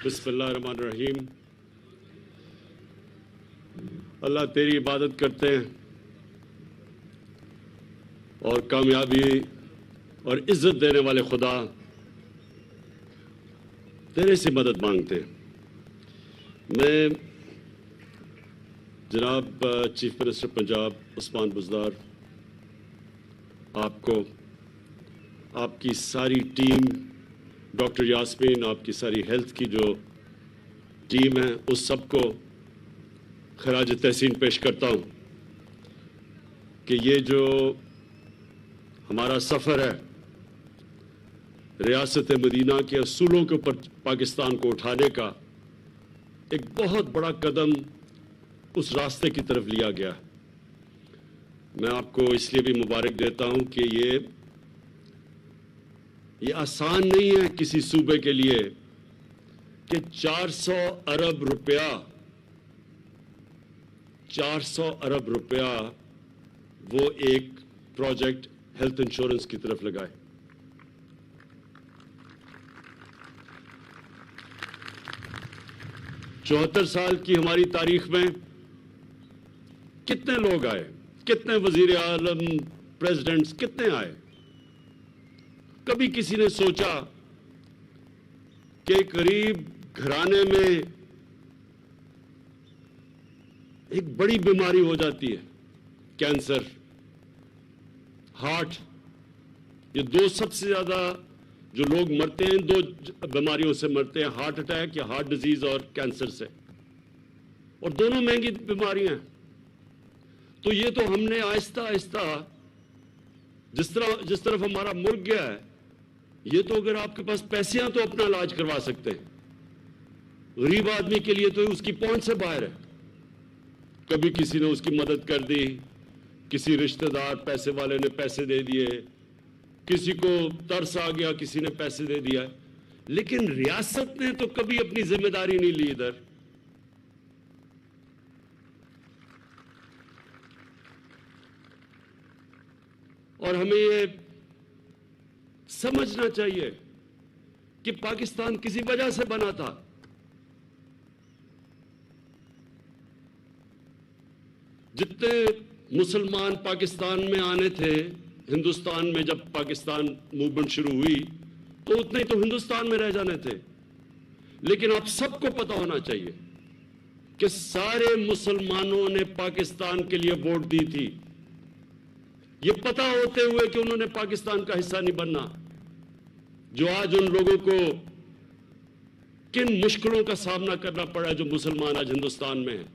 बिस्मिल्लाहिर्रहमानिर्रहीम। अल्लाह तेरी इबादत करते हैं और कामयाबी और इज्जत देने वाले खुदा तेरे से मदद मांगते हैं। मैं जनाब चीफ मिनिस्टर पंजाब उस्मान बुज़दार आपको, आपकी सारी टीम, डॉक्टर यास्मीन, आपकी सारी हेल्थ की जो टीम है, उस सबको खराज तहसीन पेश करता हूँ कि ये जो हमारा सफ़र है रियासत मदीना के असूलों के ऊपर पाकिस्तान को उठाने का, एक बहुत बड़ा कदम उस रास्ते की तरफ लिया गया। मैं आपको इसलिए भी मुबारक देता हूँ कि ये आसान नहीं है किसी सूबे के लिए कि 400 अरब रुपया वो एक प्रोजेक्ट हेल्थ इंश्योरेंस की तरफ लगाए। चौहत्तर साल की हमारी तारीख में कितने लोग आए, कितने वजीर आलम, प्रेसिडेंट्स कितने आए। कभी किसी ने सोचा कि गरीब घराने में एक बड़ी बीमारी हो जाती है, कैंसर, हार्ट, ये दो सबसे ज्यादा जो लोग मरते हैं, दो बीमारियों से मरते हैं, हार्ट अटैक या हार्ट डिजीज और कैंसर से, और दोनों महंगी बीमारियां हैं। तो ये तो हमने आहिस्ता आहिस्ता जिस तरफ हमारा मुल्क गया है, ये तो अगर आपके पास पैसे हैं तो अपना इलाज करवा सकते हैं, गरीब आदमी के लिए तो उसकी पहुंच से बाहर है। कभी किसी ने उसकी मदद कर दी, किसी रिश्तेदार पैसे वाले ने पैसे दे दिए, किसी को तरस आ गया, किसी ने पैसे दे दिया, लेकिन रियासत ने तो कभी अपनी जिम्मेदारी नहीं ली इधर। और हमें ये समझना चाहिए कि पाकिस्तान किसी वजह से बना था। जितने मुसलमान पाकिस्तान में आने थे, हिंदुस्तान में जब पाकिस्तान मूवमेंट शुरू हुई, तो उतने ही तो हिंदुस्तान में रह जाने थे। लेकिन आप सबको पता होना चाहिए कि सारे मुसलमानों ने पाकिस्तान के लिए वोट दी थी, ये पता होते हुए कि उन्होंने पाकिस्तान का हिस्सा नहीं बनना। जो आज उन लोगों को किन मुश्किलों का सामना करना पड़ा है, जो मुसलमान आज हिंदुस्तान में हैं,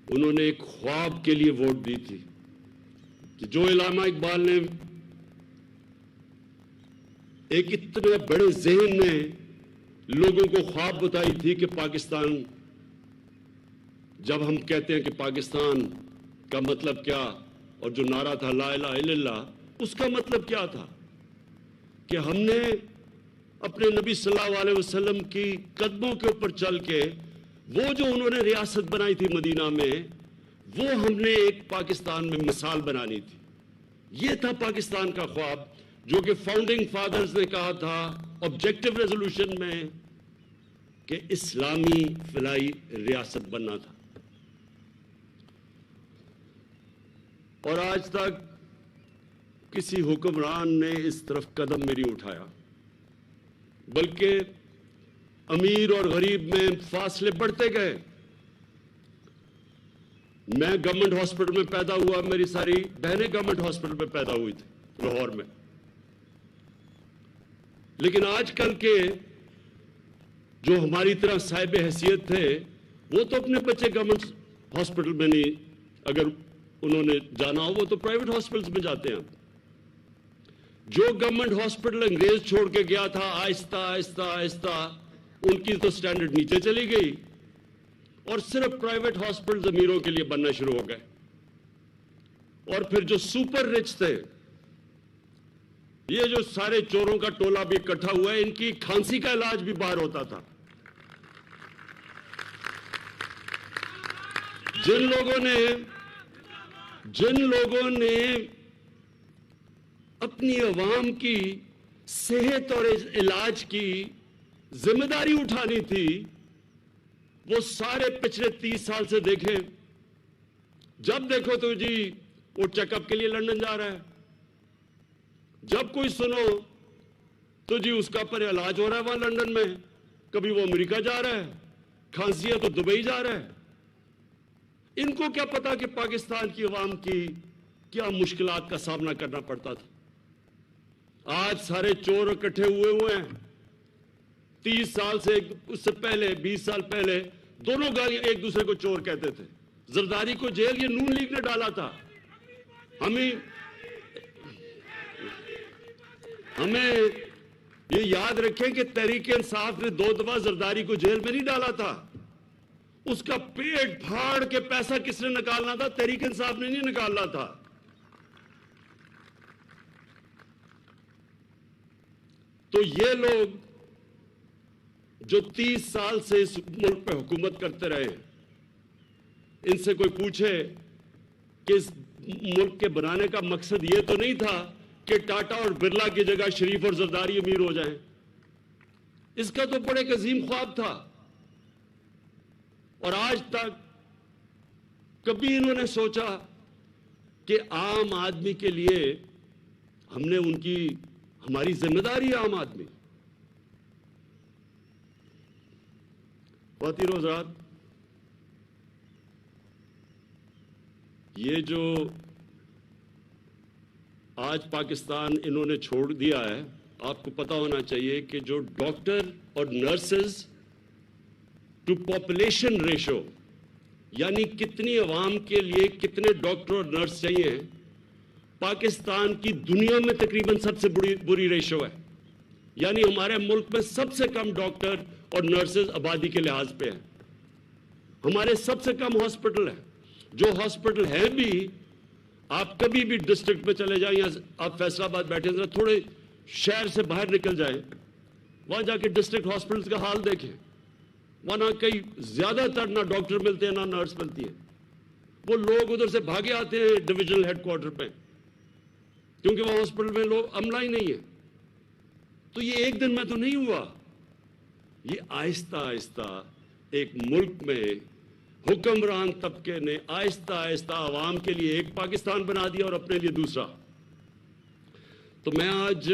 उन्होंने एक ख्वाब के लिए वोट दी थी कि जो इल्लामा इकबाल ने एक इतने बड़े ज़हन में लोगों को ख्वाब बताई थी कि पाकिस्तान, जब हम कहते हैं कि पाकिस्तान का मतलब क्या, और जो नारा था ला इलाहा इल्लल्लाह, उसका मतलब क्या था कि हमने अपने नबी सल्लल्लाहु अलैहि वसल्लम की कदमों के ऊपर चल के वो जो उन्होंने रियासत बनाई थी मदीना में, वो हमने एक पाकिस्तान में मिसाल बनानी थी। ये था पाकिस्तान का ख्वाब, जो कि फाउंडिंग फादर्स ने कहा था ऑब्जेक्टिव रेजोल्यूशन में कि इस्लामी फलाई रियासत बनना था। और आज तक किसी हुक्मरान ने इस तरफ कदम भी नहीं उठाया, बल्कि अमीर और गरीब में फासले बढ़ते गए। मैं गवर्नमेंट हॉस्पिटल में पैदा हुआ, मेरी सारी बहनें गवर्नमेंट हॉस्पिटल में पैदा हुई थी लाहौर में, लेकिन आजकल के जो हमारी तरह साहिब हैसियत थे, वो तो अपने बच्चे गवर्नमेंट हॉस्पिटल में नहीं, अगर उन्होंने जाना हो वो तो प्राइवेट हॉस्पिटल्स में जाते हैं। जो गवर्नमेंट हॉस्पिटल अंग्रेज छोड़ के गया था, आहिस्ता आहिस्ता आहिस्ता उनकी तो स्टैंडर्ड नीचे चली गई और सिर्फ प्राइवेट हॉस्पिटल अमीरों के लिए बनना शुरू हो गए। और फिर जो सुपर रिच थे, ये जो सारे चोरों का टोला भी इकट्ठा हुआ है, इनकी खांसी का इलाज भी बाहर होता था। जिन लोगों ने अपनी अवाम की صحت اور علاج کی ذمہ داری اٹھانی تھی، وہ سارے پچھلے 30 سال سے دیکھیں، جب دیکھو تو جی وہ چیک اپ کے لیے لندن جا رہا ہے، جب کوئی سنو تو جی اس کا پر علاج ہو رہا ہے وہاں لندن میں، کبھی وہ امریکہ جا رہا ہے، کھانسی ہے تو دبئی جا رہا ہے۔ ان کو کیا پتا کہ پاکستان کی عوام کی کیا مشکلات کا سامنا کرنا پڑتا تھا۔ آج سارے چور اکٹھے ہوئے ہیں۔ 30 سال سے، اس سے پہلے 20 سال پہلے دونوں گالیاں ایک دوسرے کو چور کہتے تھے۔ زرداری کو جیل یہ نون لیگ نے ڈالا تھا۔ ہمیں یہ یاد رکھیں کہ تحریک انصاف نے 2 دفعہ زرداری کو جیل میں نہیں ڈالا تھا۔ اس کا پیٹ پھاڑ کے پیسہ کس نے نکالنا تھا؟ تحریک انصاف نے نہیں نکالنا تھا۔ تو یہ لوگ جو 30 سال سے اس ملک پہ حکومت کرتے رہے، ان سے کوئی پوچھے کہ اس ملک کے بنانے کا مقصد یہ تو نہیں تھا کہ ٹاٹا اور برلا کی جگہ شریف اور زرداری امیر ہو جائیں۔ اس کا تو بڑے ایک عظیم خواب تھا، اور آج تک کبھی انہوں نے سوچا کہ عام آدمی کے لیے ہم نے ہماری ذمہ داری ہے عام آدمی۔ خواتین و حضرات، یہ جو آج پاکستان انہوں نے چھوڑ دیا ہے، آپ کو پتا ہونا چاہیے کہ جو ڈاکٹر اور نرسز ٹو پاپولیشن ریشو، یعنی کتنی عوام کے لیے کتنے ڈاکٹر اور نرس چاہیے، پاکستان کی دنیا میں تقریباً سب سے بری ریشو ہے۔ یعنی ہمارے ملک میں سب سے کم ڈاکٹر اور نرسز آبادی کے لحاظ پہ ہیں۔ ہمارے سب سے کم ہاسپٹل ہیں۔ جو ہاسپٹل ہیں بھی، آپ کبھی بھی ڈسٹرکٹ میں چلے جائیں، یا آپ فیصل آباد بیٹھے ذرا تھوڑے شہر سے باہر نکل جائیں، وہاں جا کے ڈسٹرکٹ ہاسپٹلز کا حال دیکھیں، وہاں نہ کئی زیادہ تر نہ ڈاکٹر ملتے ہیں نہ نرس ملتی ہے۔ وہ لوگ ادھر سے بھاگے آتے ہیں ڈویژنل ہیڈ کوارٹر پہ، کیونکہ وہاں ہاسپٹل میں لوگ عملہ ہی نہیں ہے۔ تو یہ ایک دن میں تو نہیں ہوا، یہ آہستہ آہستہ ایک ملک میں حکمران طبقے نے آہستہ آہستہ عوام کے لیے ایک پاکستان بنا دیا اور اپنے لیے دوسرا۔ تو میں آج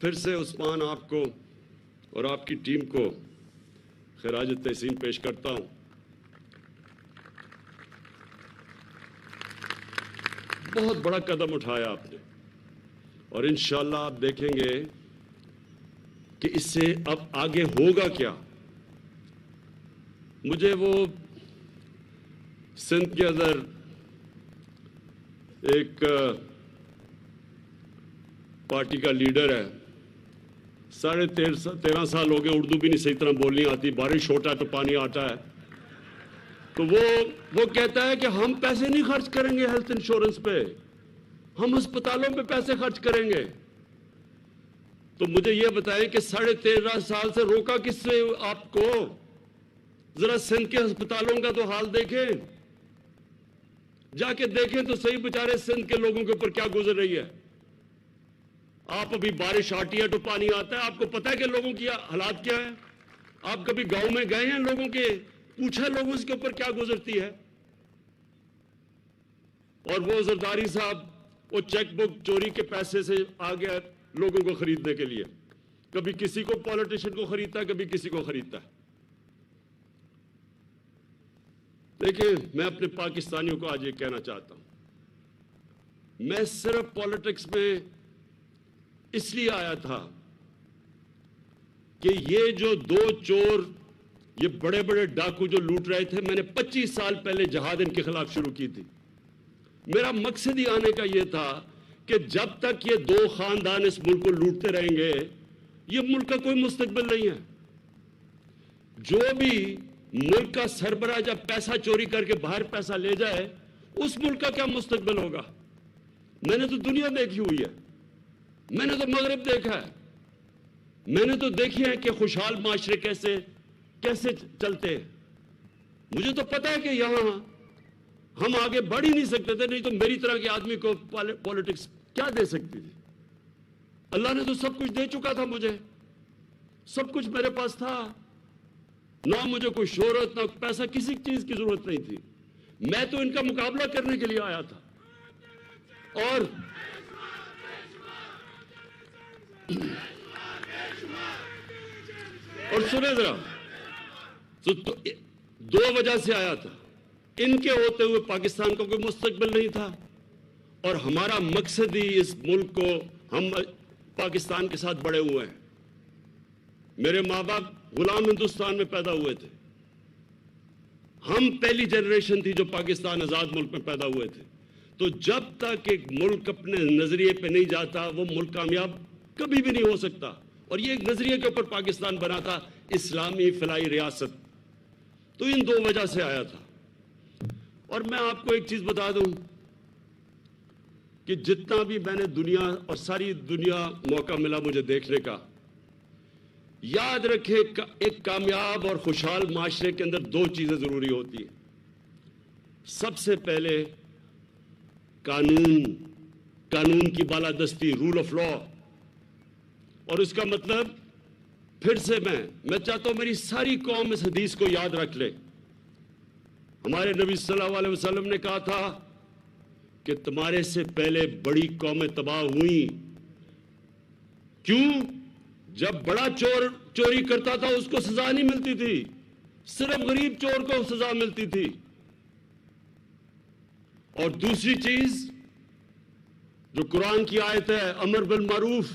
پھر سے عثمان آپ کو اور آپ کی ٹیم کو خراج تحسین پیش کرتا ہوں۔ بہت بڑا قدم اٹھایا آپ نے، اور انشاءاللہ آپ دیکھیں گے کہ اس سے اب آگے ہوگا کیا۔ مجھے وہ سندھ کے اندر ایک پارٹی کا لیڈر ہے، 13.5 سال ہو گئے، اردو بھی نہیں صحیح طرح بولنی آتی، بارش ہوتا تو پانی آتا ہے، تو وہ کہتا ہے کہ ہم پیسے نہیں خرچ کریں گے ہیلتھ انشورنس پہ، ہم ہسپتالوں پہ پیسے خرچ کریں گے۔ تو مجھے یہ بتائیں کہ 13.5 سال سے روکا کس سے آپ کو؟ ذرا سندھ کے ہسپتالوں کا تو حال دیکھیں، جا کے دیکھیں تو صحیح، بیچارے سندھ کے لوگوں کے اوپر کیا گزر رہی ہے۔ آپ ابھی بارش آتی ہے تو پانی آتا ہے، آپ کو پتہ ہے کہ لوگوں کی حالات کیا ہے؟ آپ کبھی گاؤں میں گئے ہیں لوگوں کے؟ پوچھا لوگوں اس کے اوپر کیا گزرتی ہے؟ اور وہ زرداری صاحب وہ چیک بک چوری کے پیسے سے آ گیا لوگوں کو خریدنے کے لیے، کبھی کسی کو پولیٹیشین کو خریدتا ہے، کبھی کسی کو خریدتا ہے۔ دیکھیں، میں اپنے پاکستانیوں کو آج یہ کہنا چاہتا ہوں، میں صرف پالیٹکس میں اس لیے آیا تھا کہ یہ جو 2 چور، یہ بڑے بڑے ڈاکو جو لوٹ رہے تھے، میں نے 25 سال پہلے جہاد ان کے خلاف شروع کی تھی۔ میرا مقصد ہی آنے کا یہ تھا کہ جب تک یہ 2 خاندان اس ملک کو لوٹتے رہیں گے، یہ ملک کا کوئی مستقبل نہیں ہے۔ جو بھی ملک کا سربراہ جب پیسہ چوری کر کے باہر پیسہ لے جائے، اس ملک کا کیا مستقبل ہوگا؟ میں نے تو دنیا دیکھی ہوئی ہے، میں نے تو مغرب دیکھا ہے، میں نے تو دیکھی ہے کہ خوشحال معاشرے کیسے چلتے ہیں۔ مجھے تو پتا ہے کہ یہاں ہم آگے بڑھ ہی نہیں سکتے تھے، نہیں تو میری طرح کے آدمی کو پالیٹکس کیا دے سکتی تھی۔ اللہ نے تو سب کچھ دے چکا تھا مجھے، سب کچھ میرے پاس تھا، نہ مجھے کوئی شہرت نہ پیسہ، کسی چیز کی ضرورت نہیں تھی، میں تو ان کا مقابلہ کرنے کے لیے آیا تھا۔ اور سنیں ذرا، دو وجہ سے آیا تھا، ان کے ہوتے ہوئے پاکستان کا کوئی مستقبل نہیں تھا، اور ہمارا مقصد ہی اس ملک کو، ہم پاکستان کے ساتھ بڑے ہوئے ہیں، میرے ماں باپ غلام ہندوستان میں پیدا ہوئے تھے، ہم پہلی جنریشن تھی جو پاکستان آزاد ملک میں پیدا ہوئے تھے، تو جب تک ایک ملک اپنے نظریے پہ نہیں جاتا وہ ملک کامیاب کبھی بھی نہیں ہو سکتا، اور یہ ایک نظریے کے اوپر پاکستان بنا تھا، اسلامی فلاحی ریاست، تو ان دو وجہ سے آیا تھا۔ اور میں آپ کو ایک چیز بتا دوں کہ جتنا بھی میں نے دنیا اور ساری دنیا موقع ملا مجھے دیکھنے کا، یاد رکھیں ایک کامیاب اور خوشحال معاشرے کے اندر دو چیزیں ضروری ہوتی ہیں، سب سے پہلے قانون کی بالادستی، رول آف لا، اور اس کا مطلب پھر سے میں چاہتا ہوں میری ساری قوم اس حدیث کو یاد رکھ لے، ہمارے نبی صلی اللہ علیہ وسلم نے کہا تھا کہ تمہارے سے پہلے بڑی قومیں تباہ ہوئیں، کیوں؟ جب بڑا چور چوری کرتا تھا اس کو سزا نہیں ملتی تھی، صرف غریب چور کو سزا ملتی تھی۔ اور دوسری چیز جو قرآن کی آیت ہے، امر بالمعروف،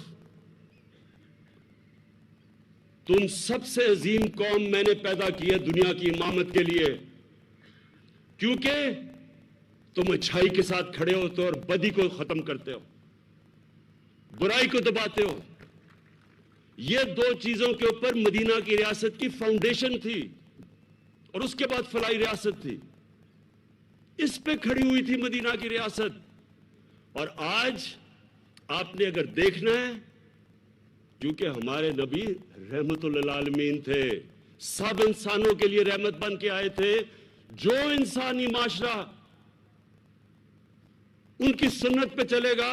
تم سب سے عظیم قوم میں نے پیدا کی ہے دنیا کی امامت کے لیے، کیونکہ تم اچھائی کے ساتھ کھڑے ہوتے ہو اور بدی کو ختم کرتے ہو، برائی کو دباتے ہو۔ یہ دو چیزوں کے اوپر مدینہ کی ریاست کی فاؤنڈیشن تھی، اور اس کے بعد فلاحی ریاست تھی، اس پہ کھڑی ہوئی تھی مدینہ کی ریاست۔ اور آج آپ نے اگر دیکھنا ہے، کیونکہ ہمارے نبی رحمت للعالمین تھے، سب انسانوں کے لیے رحمت بن کے آئے تھے، جو انسانی معاشرہ ان کی سنت پہ چلے گا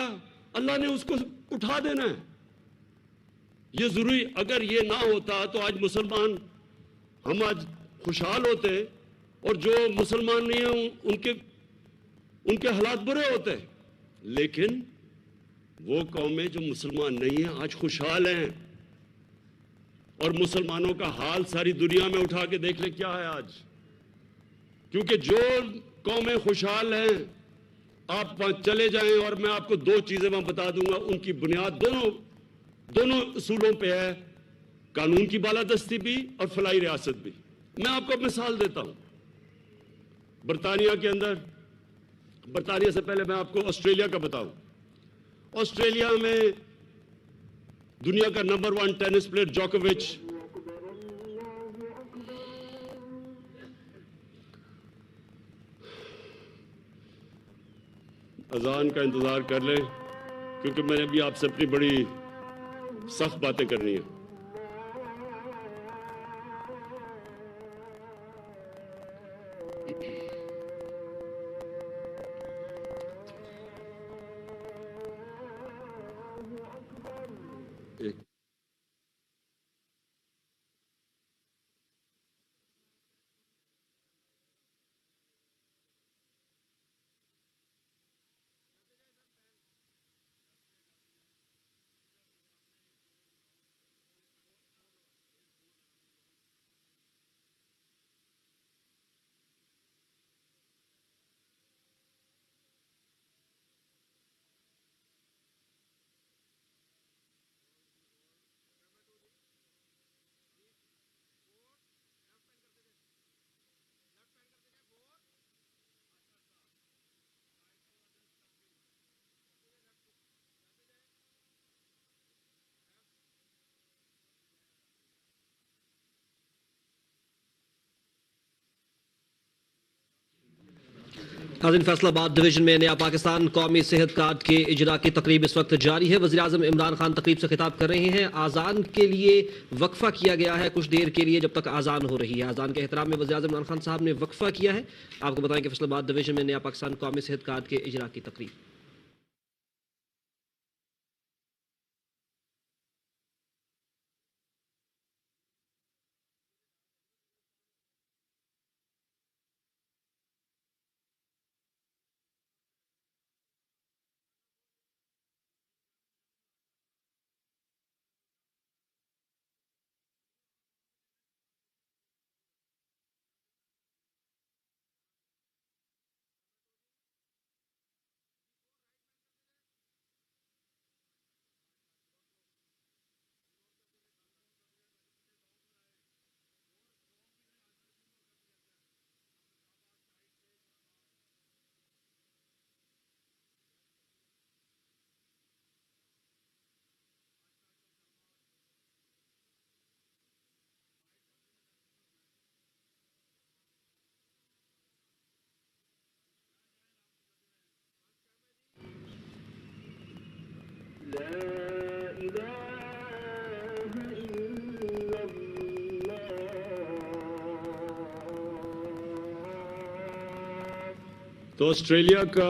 اللہ نے اس کو اٹھا دینا ہے۔ یہ ضروری، اگر یہ نہ ہوتا تو آج مسلمان، ہم آج خوشحال ہوتے، اور جو مسلمان نہیں ہیں ان کے حالات برے ہوتے، لیکن وہ قومیں جو مسلمان نہیں ہیں آج خوشحال ہیں، اور مسلمانوں کا حال ساری دنیا میں اٹھا کے دیکھ لیں کیا ہے آج، کیونکہ جو قومیں خوشحال ہیں آپ وہاں چلے جائیں، اور میں آپ کو دو چیزیں میں بتا دوں گا، ان کی بنیاد دونوں اصولوں پہ ہے، قانون کی بالادستی بھی اور فلاحی ریاست بھی۔ میں آپ کو مثال دیتا ہوں، برطانیہ کے اندر، برطانیہ سے پہلے میں آپ کو آسٹریلیا کا بتاؤں، آسٹریلیا میں دنیا کا نمبر 1 ٹینس پلیئر جوکووچ، اذان کا انتظار کر لیں کیونکہ میں نے بھی آپ سے اپنی بڑی سخت باتیں کرنی ہیں۔ ناظرین، فیصل آباد ڈویژن میں نیا پاکستان قومی صحت کارڈ کے اجرا کی تقریب اس وقت جاری ہے۔ وزیراعظم عمران خان تقریب سے خطاب کر رہے ہیں۔ آذان کے لیے وقفہ کیا گیا ہے کچھ دیر کے لیے جب تک آذان ہو رہی ہے۔ آذان کے احترام میں وزیراعظم عمران خان صاحب نے وقفہ کیا ہے۔ آپ کو بتائیں کہ فیصل آباد ڈویژن میں نیا پاکستان قومی صحت کارڈ کے اجرا کی تقریب तो ऑस्ट्रेलिया का,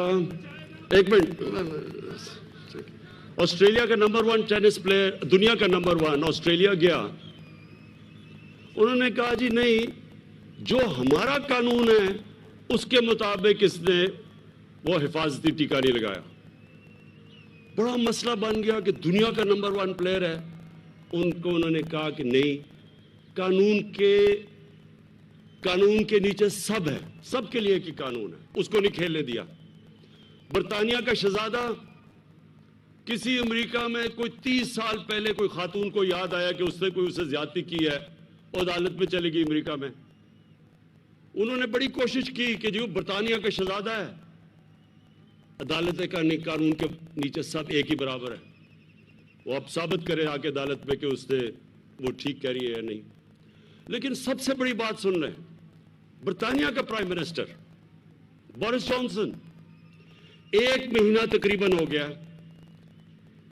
एक मिनट, ऑस्ट्रेलिया का नंबर 1 टेनिस प्लेयर, दुनिया का नंबर 1 ऑस्ट्रेलिया गया, उन्होंने कहा जी नहीं, जो हमारा कानून है उसके मुताबिक इसने वो हिफाजती टीका नहीं लगाया। बड़ा मसला बन गया कि दुनिया का नंबर 1 प्लेयर है, उनको उन्होंने कहा कि नहीं, कानून के नीचे सब है, सबके लिए की कानून है, उसको नहीं खेलने दिया। बरतानिया का शहजादा, किसी अमेरिका में कोई 30 साल पहले कोई खातून को याद आया कि उसने कोई उसे ज्यादती की है, अदालत में चली गई अमेरिका में। उन्होंने बड़ी कोशिश की कि जो बरतानिया का शहजादा है, अदालत का कानून के नीचे सब एक ही बराबर है, वो अब साबित करे आके अदालत में कि उसने वो ठीक कह रही है या नहीं। लेकिन सबसे बड़ी बात सुन रहे, बरतानिया का प्राइम मिनिस्टर बोरिस जॉनसन, 1 महीना तकरीबन हो गया,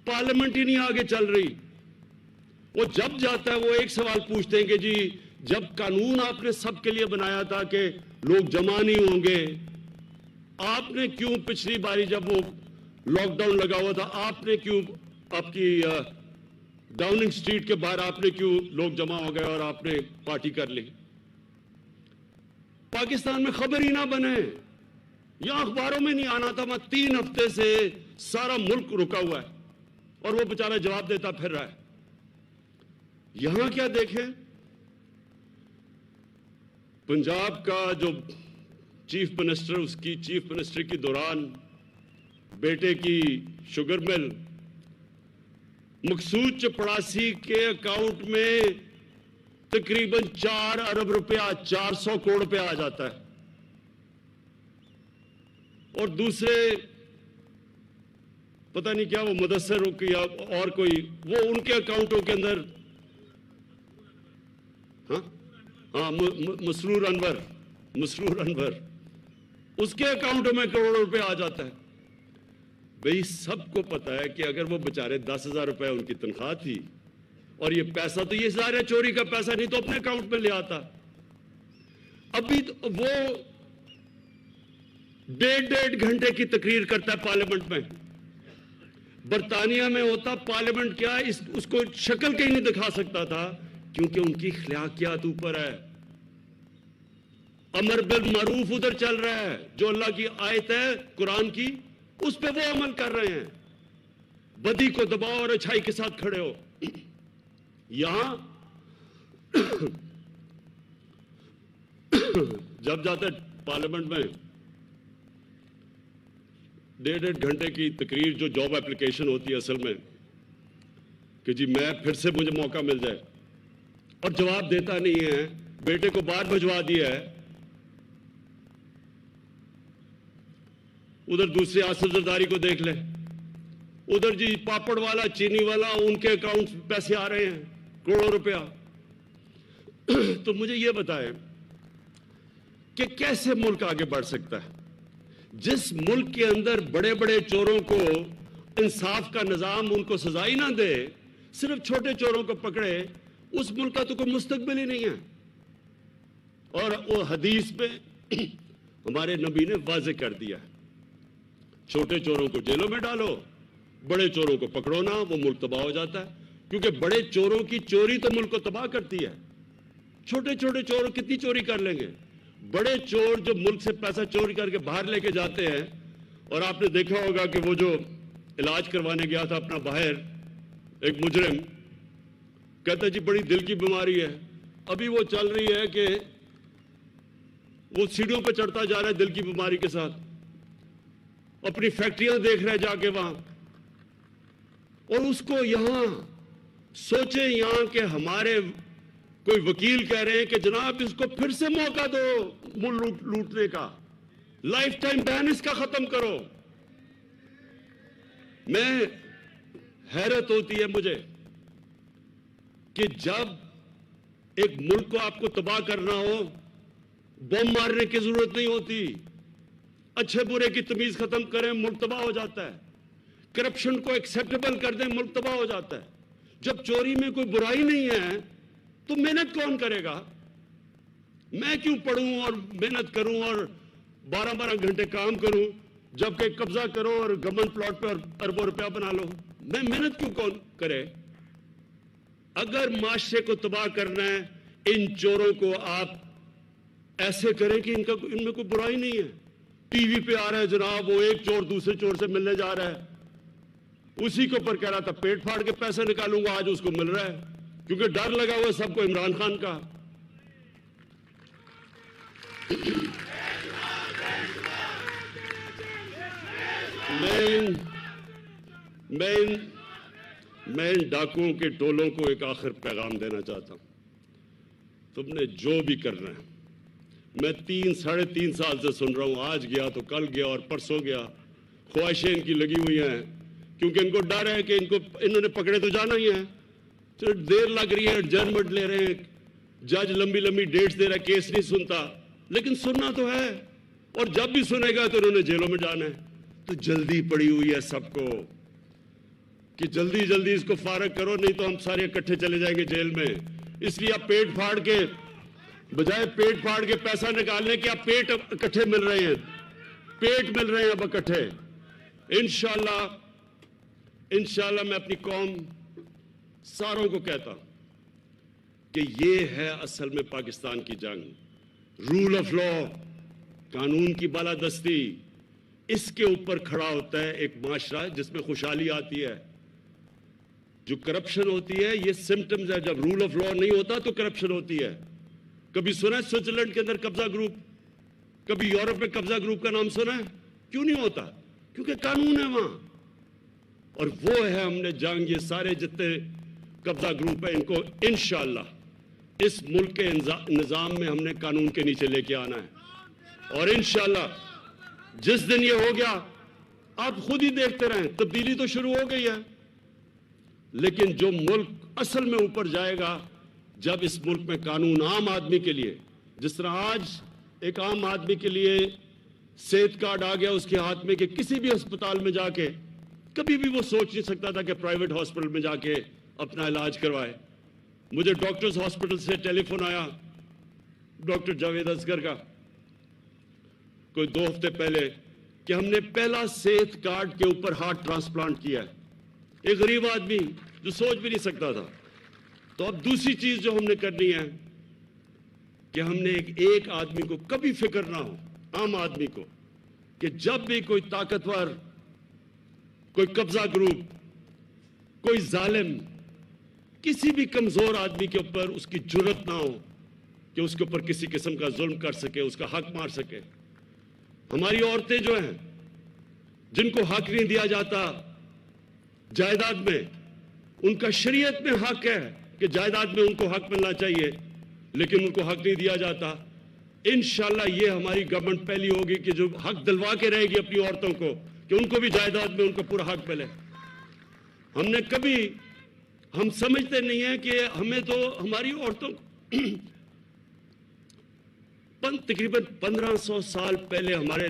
पार्लियामेंट ही नहीं आगे चल रही। वो जब जाता है वो एक सवाल पूछते हैं कि जी जब कानून आपने सबके लिए बनाया था कि लोग जमा नहीं होंगे, आपने क्यों पिछली बारी जब वो लॉकडाउन लगा हुआ था, आपने क्यों आपकी डाउनिंग स्ट्रीट के बाहर आपने क्यों लोग जमा हो गए और आपने पार्टी कर ली? पाकिस्तान में खबर ही ना बने, यहां अखबारों में नहीं आना था, वहां 3 हफ्ते से सारा मुल्क रुका हुआ है और वो बेचारा जवाब देता फिर रहा है। यहां क्या देखें, पंजाब का जो चीफ मिनिस्टर, उसकी चीफ मिनिस्टर के दौरान बेटे की शुगर मिल मकसूद चपड़ासी के अकाउंट में तकरीबन 4 अरब रुपया, 400 करोड़ रुपया आ जाता है, और दूसरे पता नहीं क्या वो मुदस्सर या और कोई, वो उनके अकाउंटों के अंदर, हाँ मसरूर अनवर, उसके अकाउंटों में करोड़ों रुपए आ जाता है। भाई सबको पता है कि अगर वो बेचारे 10,000 रुपए उनकी तनख्वाह थी और ये पैसा तो ये सारा चोरी का पैसा नहीं तो अपने अकाउंट में ले आता। अभी तो वो 1.5 घंटे की तकरीर करता है पार्लियामेंट में। बरतानिया में होता पार्लियामेंट क्या उसको शक्ल कहीं नहीं दिखा सकता था, क्योंकि उनकी अखलाकियात ऊपर है। अमर बिल मारूफ उधर चल रहा है, जो अल्लाह की आयत है कुरान की, उस पे वो अमल कर रहे हैं। बदी को दबाओ और अच्छाई के साथ खड़े हो। यहां जब जाते पार्लियामेंट में 1.5 घंटे की तकरीर, जो जॉब एप्लीकेशन होती है असल में, कि जी मैं फिर से मुझे मौका मिल जाए, और जवाब देता नहीं है, बेटे को बाहर भिजवा दिया है। उधर दूसरे आसिफ जरदारी को देख ले, उधर जी पापड़ वाला, चीनी वाला, उनके अकाउंट में पैसे आ रहे हैं करोड़ों रुपया। तो मुझे यह बताएं कि कैसे मुल्क आगे बढ़ सकता है? जिस मुल्क के अंदर बड़े बड़े चोरों को इंसाफ का निजाम उनको सजा ही ना दे, सिर्फ छोटे चोरों को पकड़े, उस मुल्क का तो कोई मुस्तकबिल ही नहीं है। और वो हदीस में हमारे नबी ने वाज़ेह कर दिया है, छोटे चोरों को जेलों में डालो, बड़े चोरों को पकड़ो ना, वो मुल्क तबाह हो जाता है। क्योंकि बड़े चोरों की चोरी तो मुल्क को तबाह करती है, छोटे छोटे चोर कितनी चोरी कर लेंगे। बड़े चोर जो मुल्क से पैसा चोरी करके बाहर लेके जाते हैं, और आपने देखा होगा कि वो जो इलाज करवाने गया था अपना बाहर, एक मुजरिम कहता जी बड़ी दिल की बीमारी है, अभी वो चल रही है कि वो सीढ़ियों पर चढ़ता जा रहा है दिल की बीमारी के साथ, अपनी फैक्ट्रियां देख रहे हैं जाके वहां, और उसको यहां सोचे यहां के हमारे कोई वकील कह रहे हैं कि जनाब इसको फिर से मौका दो मुल्क लूटने का, लाइफ टाइम बैन इसका खत्म करो। मैं हैरत होती है मुझे कि जब एक मुल्क को आपको तबाह करना हो, बम मारने की जरूरत नहीं होती, अच्छे बुरे की तमीज खत्म करें, मुल्क तबाह हो जाता है। करप्शन को एक्सेप्टेबल कर दें, मुल्क तबाह हो जाता है। जब चोरी में कोई बुराई नहीं है तो मेहनत कौन करेगा? मैं क्यों पढ़ूं और मेहनत करूं और 12-12 घंटे काम करूं, जबकि कब्जा करो और गवर्नमेंट प्लॉट पे अरबों रुपया बना लो। मैं मेहनत क्यों कौन करे? अगर माशरे को तबाह करना है, इन चोरों को आप ऐसे करें कि इनमें कोई बुराई नहीं है। टीवी पे आ रहा है जनाब, वो एक चोर दूसरे चोर से मिलने जा रहा है, उसी के ऊपर कह रहा था पेट फाड़ के पैसे निकालूंगा, आज उसको मिल रहा है, क्योंकि डर लगा हुआ सबको इमरान खान का। मैं इन डाकुओं के टोलों को एक आखिर पैगाम देना चाहता हूं। तुमने जो भी करना है, मैं 3-3.5 साल से सुन रहा हूं, आज गया तो कल गया और परसों गया, ख्वाहिशें इनकी लगी हुई हैं, क्योंकि इनको डर है कि इन्होंने पकड़े तो जाना ही है। तो देर लग रही है, एडजर्नमेंट ले रहे हैं, जज लंबी लंबी डेट्स दे रहा है, केस नहीं सुनता, लेकिन सुनना तो है, और जब भी सुनेगा तो उन्होंने जेलों में जाना है। तो जल्दी पड़ी हुई है सबको कि जल्दी जल्दी इसको फारग करो, नहीं तो हम सारे इकट्ठे चले जाएंगे जेल में। इसलिए आप पेट फाड़ के, बजाय पेट फाड़ के पैसा निकालने के, आप पेट इकट्ठे मिल रहे हैं, पेट मिल रहे हैं अब इकट्ठे। इंशाल्लाह मैं अपनी कौम सारों को कहता कि ये है असल में पाकिस्तान की जंग। रूल ऑफ लॉ, कानून की बालादस्ती, इसके ऊपर खड़ा होता है एक माशरा जिसमें खुशहाली आती है। जो करप्शन होती है, ये सिम्टम्स है। जब रूल ऑफ लॉ नहीं होता तो करप्शन होती है। कभी सुना है स्विट्जरलैंड के अंदर कब्जा ग्रुप? कभी यूरोप में कब्जा ग्रुप का नाम सुना है? क्यों नहीं होता? क्योंकि कानून है वहां, और वो है हमने जंग। ये सारे जितने कब्जा ग्रुप है, इनको इंशाल्लाह इस मुल्क के निजाम में हमने कानून के नीचे लेके आना है। और इंशाल्लाह जिस दिन ये हो गया, आप खुद ही देखते रहें, तब्दीली तो शुरू हो गई है, लेकिन जो मुल्क असल में ऊपर जाएगा, जब इस मुल्क में कानून आम आदमी के लिए, जिस तरह आज एक आम आदमी के लिए सेहत कार्ड आ गया उसके हाथ में कि किसी भी अस्पताल में जाके, कभी भी वो सोच नहीं सकता था कि प्राइवेट हॉस्पिटल में जाके अपना इलाज करवाए। मुझे डॉक्टर्स हॉस्पिटल से टेलीफोन आया, डॉक्टर जावेद असगर का, कोई 2 हफ्ते पहले, कि हमने पहला सेहत कार्ड के ऊपर हार्ट ट्रांसप्लांट किया है। एक गरीब आदमी जो सोच भी नहीं सकता था। तो अब दूसरी चीज जो हमने करनी है कि हमने एक आदमी को कभी फिक्र ना हो, आम आदमी को, कि जब भी कोई ताकतवर, कोई कब्जा ग्रुप, कोई जालिम किसी भी कमजोर आदमी के ऊपर उसकी जुर्रत ना हो कि उसके ऊपर किसी किस्म का जुल्म कर सके, उसका हक मार सके। हमारी औरतें जो हैं, जिनको हक नहीं दिया जाता जायदाद में, उनका शरीयत में हक है कि जायदाद में उनको हक मिलना चाहिए, लेकिन उनको हक नहीं दिया जाता। इंशाल्लाह ये हमारी गवर्नमेंट पहली होगी कि जो हक दिलवा के रहेगी अपनी औरतों को कि उनको भी जायदाद में उनको पूरा हक मिले। हम समझते नहीं है कि हमें तो हमारी औरतों तकरीबन 1500 साल पहले हमारे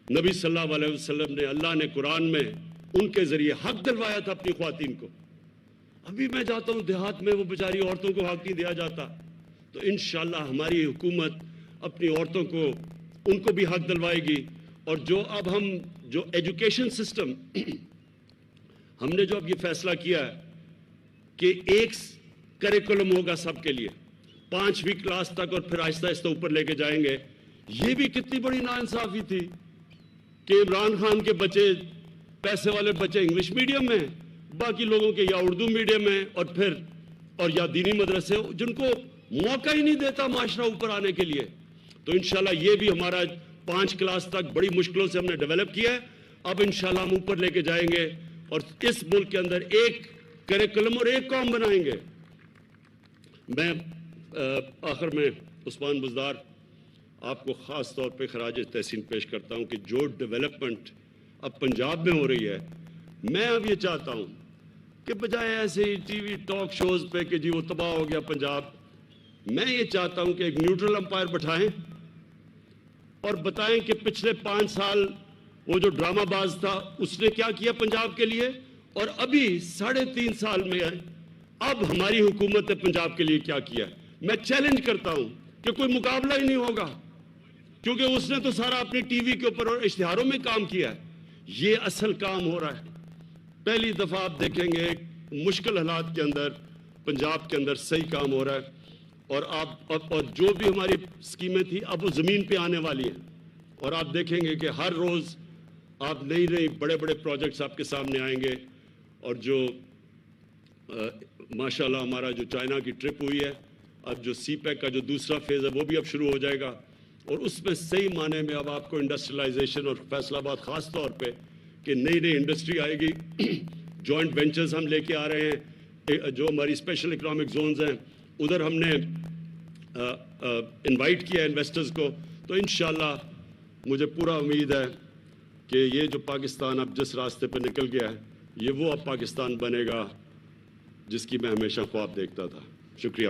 नबी सल्लल्लाहु अलैहि वसल्लम ने, अल्लाह ने कुरान में उनके जरिए हक दिलवाया था अपनी ख्वातीन को। अभी मैं जाता हूँ देहात में, वो बेचारी औरतों को हक नहीं दिया जाता। तो इंशाल्लाह हमारी हुकूमत अपनी औरतों को, उनको भी हक दिलवाएगी। और जो अब हम जो एजुकेशन सिस्टम हमने जो अब ये फैसला किया है कि एक करिकुलम होगा सबके लिए 5वीं क्लास तक, और फिर आहिस्ता आहिस्ता ऊपर लेके जाएंगे। ये भी कितनी बड़ी नाइंसाफी थी कि इमरान खान के बच्चे, पैसे वाले बच्चे इंग्लिश मीडियम में, बाकी लोगों के या उर्दू मीडियम में, और या दीनी मदरसे, जिनको मौका ही नहीं देता माशरा ऊपर आने के लिए। तो इंशाल्लाह ये भी हमारा 5 क्लास तक बड़ी मुश्किलों से हमने डेवलप किया है। अब इंशाल्लाह हम ऊपर लेके जाएंगे और इस मुल्क के अंदर एक करिकुलम और एक कौम बनाएंगे। मैं आखिर में उस्मान बुज़दार आपको ख़ास तौर पे खराज तहसीन पेश करता हूँ कि जो डेवलपमेंट अब पंजाब में हो रही है, मैं अब ये चाहता हूँ कि बजाय ऐसे ही टीवी टॉक शोज़ पे कि जी वो तबाह हो गया पंजाब, मैं ये चाहता हूँ कि एक न्यूट्रल अंपायर बैठाएं और बताएं कि पिछले 5 साल वो जो ड्रामाबाज था उसने क्या किया पंजाब के लिए, और अभी 3.5 साल में अब हमारी हुकूमत ने पंजाब के लिए क्या किया। मैं चैलेंज करता हूं कि कोई मुकाबला ही नहीं होगा। کیونکہ اس نے تو سارا اپنے ٹی وی کے اوپر اور اشتہاروں میں کام کیا ہے. یہ اصل کام ہو رہا ہے. پہلی دفعہ آپ دیکھیں گے مشکل حالات کے اندر پنجاب کے اندر صحیح کام ہو رہا ہے. اور اور جو بھی ہماری اسکیمیں تھیں اب وہ زمین پہ آنے والی ہیں. اور آپ دیکھیں گے کہ ہر روز آپ نئی بڑے بڑے پروجیکٹس آپ کے سامنے آئیں گے. اور جو ماشاءاللہ ہمارا جو چائنا کی ٹرپ ہوئی ہے, اب جو سی پیک کا جو دوسرا فیز ہے وہ بھی اب شروع ہو جائے گا. اور اس میں صحیح معنی میں اب آپ کو انڈسٹریلائزیشن اور فیصل آباد خاص طور پہ کہ نئی انڈسٹری آئے گی. جوائنٹ وینچرز ہم لے کے آ رہے ہیں. جو ہماری اسپیشل اکنامک زونز ہیں ادھر ہم نے انوائٹ کیا انویسٹرز کو. تو انشاءاللہ مجھے پورا امید ہے کہ یہ جو پاکستان اب جس راستے پہ نکل گیا ہے یہ وہ اب پاکستان بنے گا جس کی میں ہمیشہ خواب دیکھتا تھا. شکریہ.